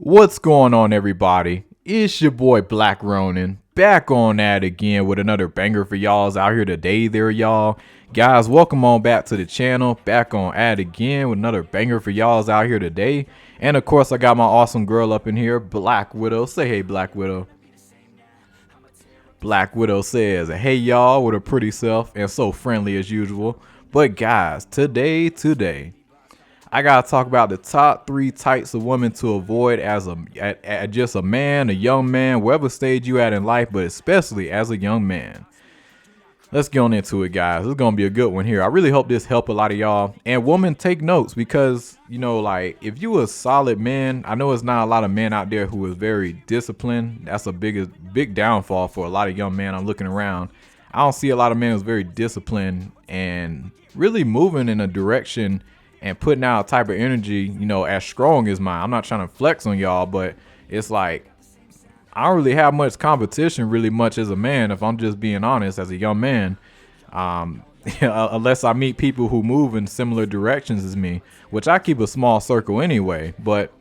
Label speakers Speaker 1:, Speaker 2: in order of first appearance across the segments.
Speaker 1: What's going on, everybody? It's your boy Black Ronin back on that again with another banger for y'all's out here today. There, y'all guys, welcome on back to the channel. Back on at again with another banger for y'all's out here today. And of course, I got my awesome girl up in here, Black Widow. Say hey, Black Widow. Black Widow says, hey y'all, with a pretty self and so friendly as usual. But guys, today. I gotta talk about the top 3 types of women to avoid as just a man, a young man, whatever stage you at in life, but especially as a young man. Let's get on into it, guys. This is gonna be a good one here. I really hope this help a lot of y'all. And women, take notes because, you know, like if you a solid man, I know it's not a lot of men out there who is very disciplined. That's a big downfall for a lot of young men. I'm looking around. I don't see a lot of men who's very disciplined and really moving in a direction and putting out a type of energy, you know, as strong as mine. I'm not trying to flex on y'all, but it's like I don't really have much competition really much as a man, if I'm just being honest, as a young man. Unless I meet people who move in similar directions as me, which I keep a small circle anyway. But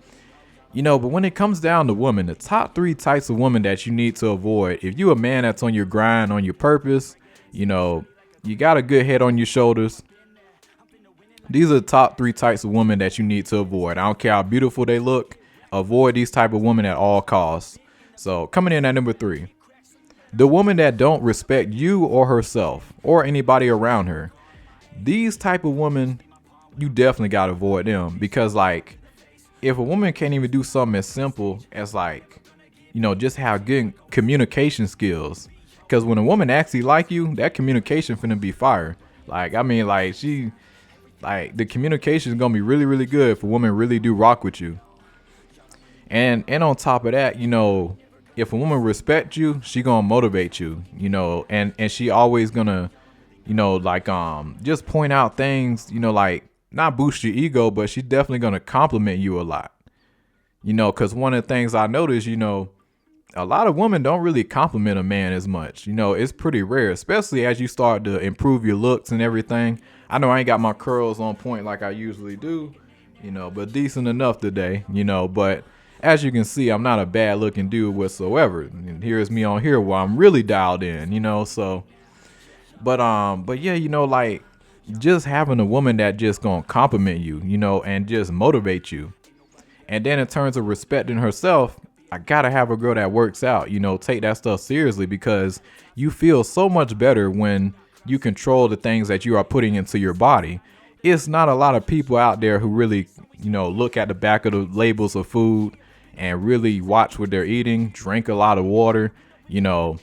Speaker 1: you know, but when it comes down to women, the top 3 types of women that you need to avoid, if you a man that's on your grind, on your purpose, you know, you got a good head on your shoulders. These are the top 3 types of women that you need to avoid. I don't care how beautiful they look. Avoid these type of women at all costs. So coming in at number 3, the woman that don't respect you or herself or anybody around her. These type of women, you definitely got to avoid them because like if a woman can't even do something as simple as like, you know, just have good communication skills. Because when a woman actually like you, that communication finna be fire. Like, I mean, like the communication is gonna be really, really good if a woman really do rock with you. And on top of that, you know, if a woman respect you, she gonna motivate you, you know, and she always gonna, you know, like just point out things, you know, like not boost your ego, but she's definitely gonna compliment you a lot. You know, because one of the things I noticed, you know, a lot of women don't really compliment a man as much. You know, it's pretty rare, especially as you start to improve your looks and everything. I know I ain't got my curls on point like I usually do, you know, but decent enough today, you know. But as you can see, I'm not a bad looking dude whatsoever. And here's me on here while I'm really dialed in, you know. So, but yeah, you know, like just having a woman that just gonna compliment you, you know, and just motivate you. And then in terms of respecting herself, I gotta have a girl that works out, you know, take that stuff seriously because you feel so much better when you control the things that you are putting into your body. It's not a lot of people out there who really, you know, look at the back of the labels of food and really watch what they're eating, drink a lot of water, you know.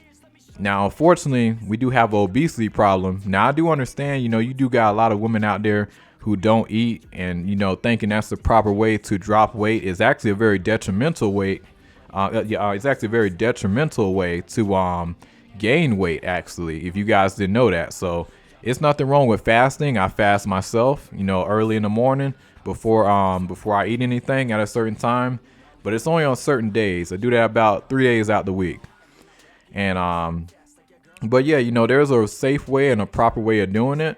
Speaker 1: Now, unfortunately, we do have an obesity problem. Now, I do understand, you know, you do got a lot of women out there who don't eat and, you know, thinking that's the proper way to drop weight is actually a very detrimental weight. It's actually a very detrimental way to gain weight, actually, if you guys didn't know that. So it's nothing wrong with fasting. I fast myself, you know, early in the morning before I eat anything at a certain time, but it's only on certain days. I do that about 3 days out the week. And but yeah, you know, there's a safe way and a proper way of doing it.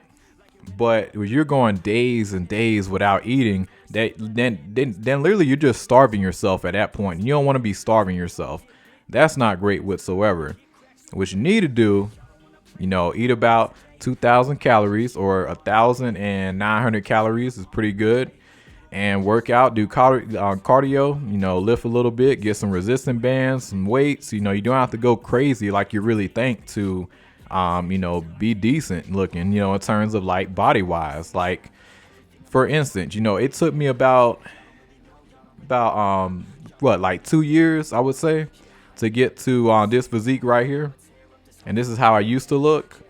Speaker 1: But when you're going days and days without eating, then literally you're just starving yourself at that point. You don't want to be starving yourself. That's not great whatsoever. What you need to do, you know, eat about 2,000 calories or 1,900 calories is pretty good. And work out, do cardio, you know, lift a little bit, get some resistant bands, some weights. You know, you don't have to go crazy like you really think to, you know, be decent looking, you know, in terms of like body wise. Like, for instance, you know, it took me about like 2 years, I would say, to get to this physique right here. And this is how I used to look.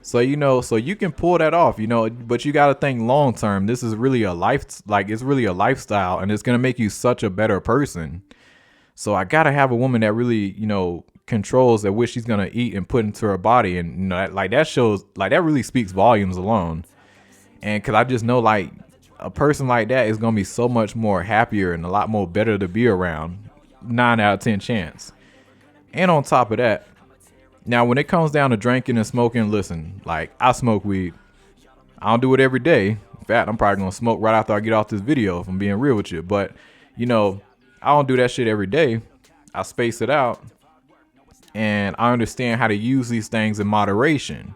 Speaker 1: So, you know, so you can pull that off, you know, but you got to think long term. This is really a it's really a lifestyle, and it's going to make you such a better person. So I got to have a woman that really, you know, controls that what she's going to eat and put into her body. And, you know, that shows, like, that really speaks volumes alone. And because I just know, like, a person like that is going to be so much more happier and a lot more better to be around. 9 out of 10 chance. And on top of that, now, when it comes down to drinking and smoking, listen, like, I smoke weed. I don't do it every day. In fact, I'm probably going to smoke right after I get off this video, if I'm being real with you. But, you know, I don't do that shit every day. I space it out, and I understand how to use these things in moderation.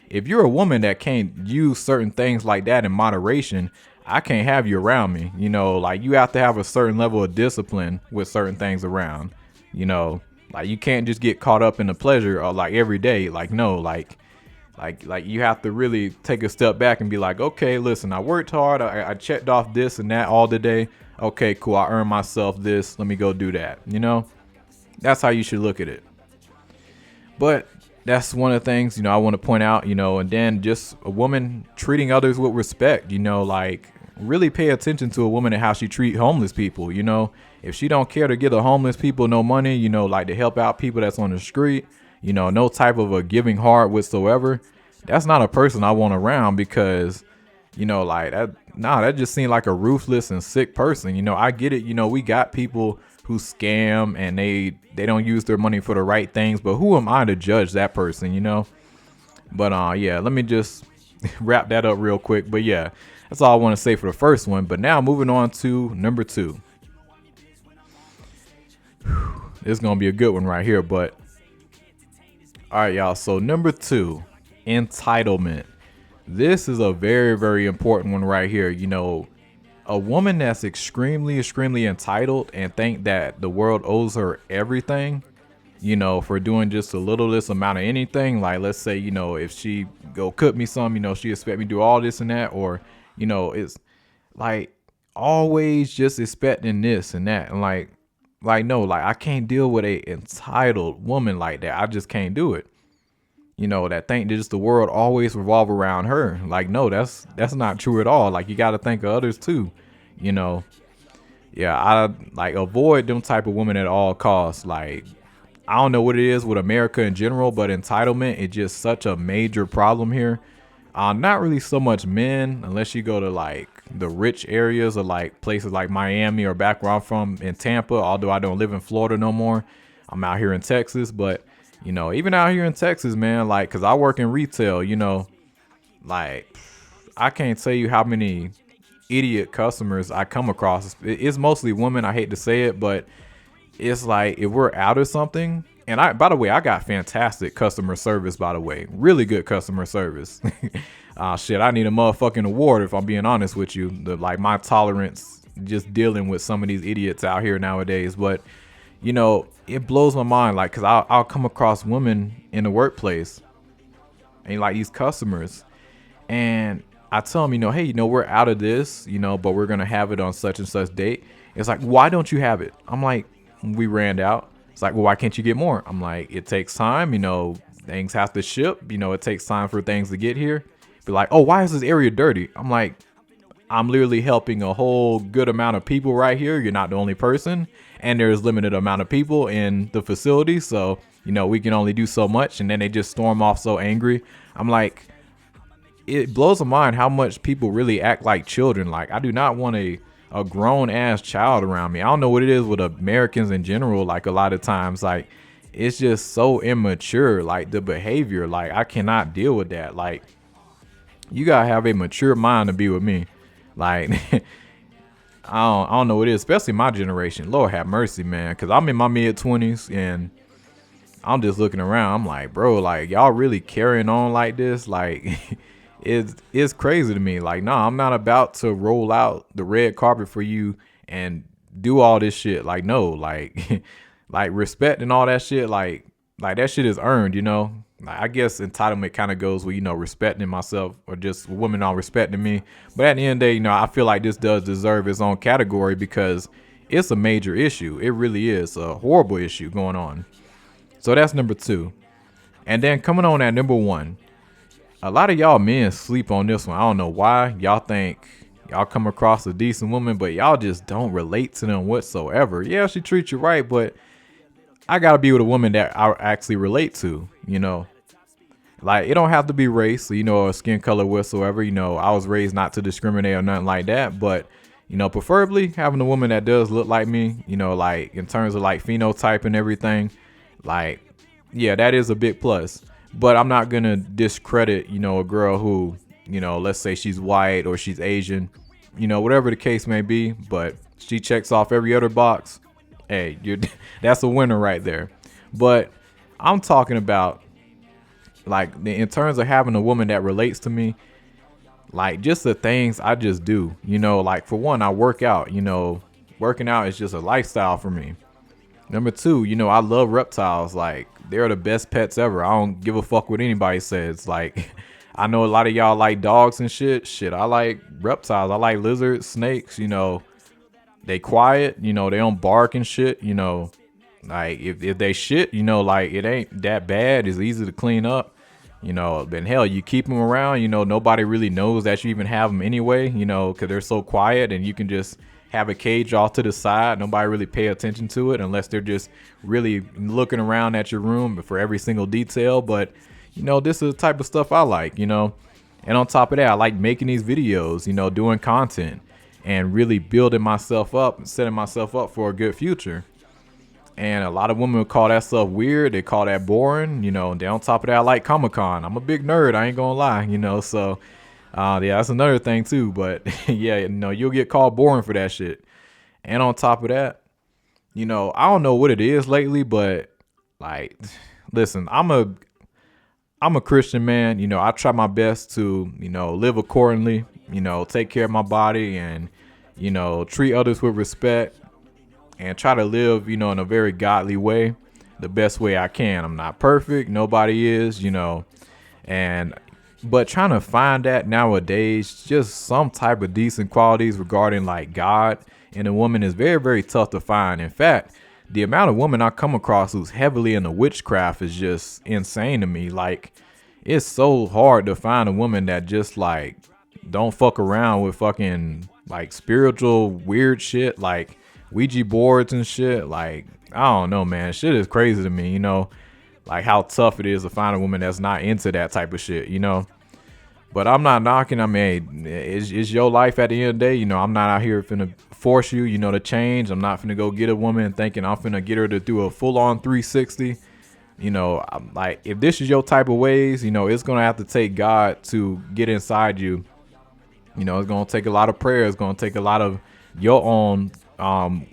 Speaker 1: If you're a woman that can't use certain things like that in moderation, I can't have you around me. Like you have to have a certain level of discipline with certain things around. You know, like you can't just get caught up in the pleasure or like every day. Like no, like you have to really take a step back and be like, okay, listen, I worked hard. I checked off this and that all the day. Okay, cool. I earned myself this. Let me go do that. That's how you should look at it. But that's one of the things, I want to point out, and then just a woman treating others with respect, like really pay attention to a woman and how she treat homeless people. If she don't care to give the homeless people no money, like to help out people that's on the street, no type of a giving heart whatsoever, that's not a person I want around because, like that, that just seemed like a ruthless and sick person. I get it. We got people who scam and they don't use their money for the right things, but who am I to judge that person, But yeah, let me just wrap that up real quick. But yeah, that's all I want to say for the first one. But now moving on to number 2. This is gonna be a good one right here. But all right, y'all. So number 2, entitlement. This is a very, very important one right here. A woman that's extremely entitled and think that the world owes her everything, for doing just a littlest amount of anything. Like, let's say, if she go cook me some, she expect me to do all this and that, or, it's like always just expecting this and that. And like, no, like I can't deal with a entitled woman like that. I just can't do it. That think that just the world always revolve around her. Like, no, that's not true at all. Like, you got to think of others too, Yeah, I like avoid them type of women at all costs. Like, I don't know what it is with America in general, but entitlement is just such a major problem here. Not really so much men, unless you go to like the rich areas or like places like Miami or back where I'm from in Tampa, although I don't live in Florida no more. I'm out here in Texas, but even out here in Texas, man, like, cause I work in retail, like I can't tell you how many idiot customers I come across. It's mostly women. I hate to say it, but it's like if we're out of something, and by the way, I got fantastic customer service, by the way, really good customer service. Shit, I need a motherfucking award if I'm being honest with you. Like my tolerance just dealing with some of these idiots out here nowadays, but it blows my mind, like, cause I'll come across women in the workplace and like these customers, and I tell them, hey, we're out of this, but we're going to have it on such and such date. It's like, why don't you have it? I'm like, we ran out. It's like, well, why can't you get more? I'm like, it takes time, things have to ship, it takes time for things to get here. Be like, oh, why is this area dirty? I'm like, I'm literally helping a whole good amount of people right here. You're not the only person. And there's limited amount of people in the facility. So, we can only do so much. And then they just storm off so angry. I'm like, it blows my mind how much people really act like children. Like, I do not want a grown ass child around me. I don't know what it is with Americans in general. Like, a lot of times, like, it's just so immature. Like, the behavior, like, I cannot deal with that. Like, you gotta have a mature mind to be with me. Like, I don't know what it is, especially my generation. Lord have mercy, man. Cause I'm in my mid-20s and I'm just looking around. I'm like, bro, like, y'all really carrying on like this? Like, it's crazy to me. Like, no, I'm not about to roll out the red carpet for you and do all this shit. Like, no, like, like respect and all that shit. Like that shit is earned, Like, I guess entitlement kind of goes with, respecting myself or just women not respecting me. But at the end of the day, I feel like this does deserve its own category because it's a major issue. It really is a horrible issue going on. So that's number 2. And then coming on at number 1, a lot of y'all men sleep on this one. I don't know why. Y'all think y'all come across a decent woman, but y'all just don't relate to them whatsoever. Yeah, she treats you right, but I gotta be with a woman that I actually relate to, Like, it don't have to be race, or skin color whatsoever. I was raised not to discriminate or nothing like that. But, preferably having a woman that does look like me, like in terms of like phenotype and everything. Like, yeah, that is a big plus. But I'm not going to discredit, a girl who, let's say she's white or she's Asian, whatever the case may be. But she checks off every other box. hey, you're that's a winner right there. But I'm talking about like in terms of having a woman that relates to me, like just the things I just do. Like for one, I work out. Working out is just a lifestyle for me. Number two, I love reptiles. Like they're the best pets ever. I don't give a fuck what anybody says. Like I know a lot of y'all like dogs and shit. Shit, I like reptiles. I like lizards, snakes. They quiet. They don't bark and shit. Like if they shit, like it ain't that bad. It's easy to clean up. Then hell, you keep them around. Nobody really knows that you even have them anyway. Because they're so quiet, and you can just have a cage off to the side. Nobody really pay attention to it unless they're just really looking around at your room for every single detail. But this is the type of stuff I like. And on top of that, I like making these videos. Doing content and really building myself up and setting myself up for a good future. And a lot of women would call that stuff weird. They call that boring. And then on top of that, I like Comic-Con. I'm a big nerd. I ain't gonna lie. So yeah, that's another thing too. But yeah, you'll get called boring for that shit. And on top of that, I don't know what it is lately, but like, listen, I'm a Christian man. I try my best to, live accordingly, take care of my body and, treat others with respect and try to live, in a very godly way, the best way I can. I'm not perfect. Nobody is, but trying to find that nowadays, just some type of decent qualities regarding like God in a woman is very, very tough to find. In fact, the amount of women I come across who's heavily into witchcraft is just insane to me. Like, it's so hard to find a woman that just like don't fuck around with fucking like spiritual weird shit, like Ouija boards and shit. Like, I don't know, man. Shit is crazy to me, like how tough it is to find a woman that's not into that type of shit, But I'm not knocking. I mean, it's your life at the end of the day. I'm not out here finna force you, to change. I'm not finna go get a woman thinking I'm finna get her to do a full-on 360. I'm like, if this is your type of ways, it's gonna have to take God to get inside you. It's gonna take a lot of prayer. It's gonna take a lot of your own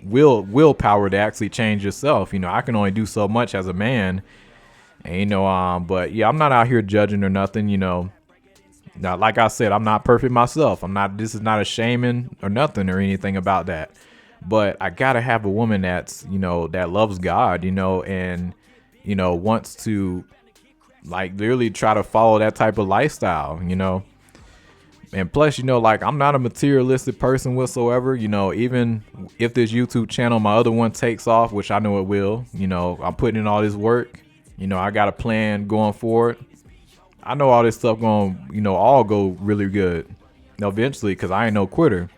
Speaker 1: willpower to actually change yourself. I can only do so much as a man. And, but yeah, I'm not out here judging or nothing, Now, like I said, I'm not perfect myself. This is not a shaming or nothing or anything about that. But I gotta have a woman that's, that loves God, and, wants to like literally try to follow that type of lifestyle, And plus, like I'm not a materialistic person whatsoever, even if this YouTube channel, my other one takes off, which I know it will, I'm putting in all this work, I got a plan going forward. I know all this stuff going, all go really good eventually because I ain't no quitter.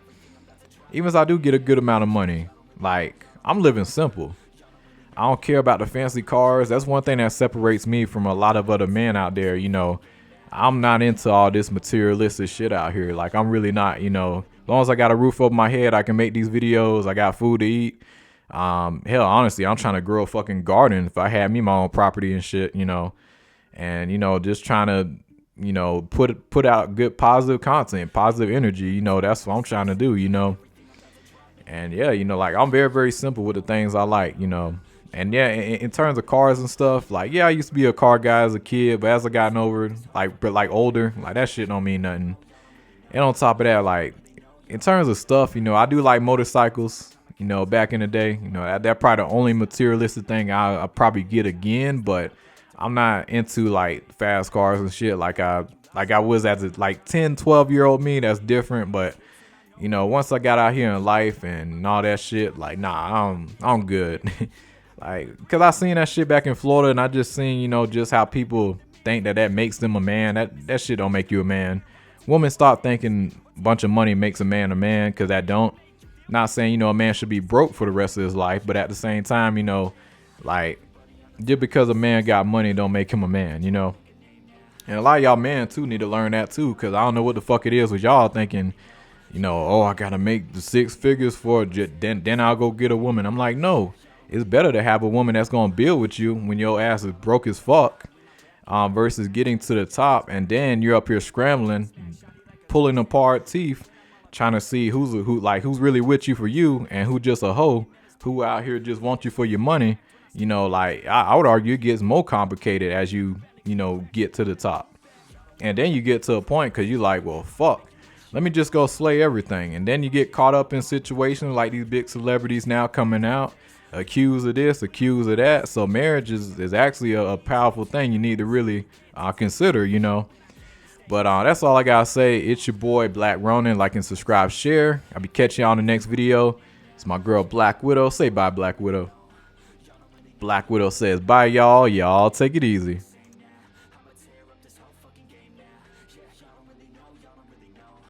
Speaker 1: Even as I do get a good amount of money, like I'm living simple. I don't care about the fancy cars. That's one thing that separates me from a lot of other men out there. I'm not into all this materialistic shit out here. Like I'm really not, as long as I got a roof over my head, I can make these videos. I got food to eat. Hell, honestly, I'm trying to grow a fucking garden if I had me my own property and shit, and, just trying to, put out good positive content, positive energy, that's what I'm trying to do, and yeah, like I'm very, very simple with the things I like, and yeah, in terms of cars and stuff, like, yeah, I used to be a car guy as a kid, but as I gotten over, like older, like that shit don't mean nothing. And on top of that, like in terms of stuff, I do like motorcycles, back in the day, that probably the only materialistic thing I'll probably get again, but I'm not into like fast cars and shit like I was as a like 10, 12-year-old me. That's different. But, once I got out here in life and all that shit, like, nah, I'm good. Like, cause I seen that shit back in Florida and I just seen, just how people think that makes them a man. That shit don't make you a man. Women start thinking a bunch of money makes a man, cause that don't. Not saying, a man should be broke for the rest of his life, but at the same time, like, just because a man got money don't make him a man, And a lot of y'all men too need to learn that too, because I don't know what the fuck it is with y'all thinking, oh, I gotta make the 6 figures for it, then I'll go get a woman. I'm like, no, it's better to have a woman that's gonna build with you when your ass is broke as fuck, versus getting to the top and then you're up here scrambling, pulling apart teeth, trying to see who's really with you for you and who just a hoe who out here just want you for your money, you know, like I would argue it gets more complicated as you know, get to the top. And then you get to a point because you're like, well, fuck, let me just go slay everything. And then you get caught up in situations like these big celebrities now coming out, accused of this, accused of that. So marriage is actually a powerful thing you need to really consider, you know. But that's all I gotta say. It's your boy Black Ronin. Like and subscribe, share. I'll be catching y'all on the next video. It's my girl Black Widow. Say bye, Black Widow. Black Widow says bye, y'all. Y'all take it easy.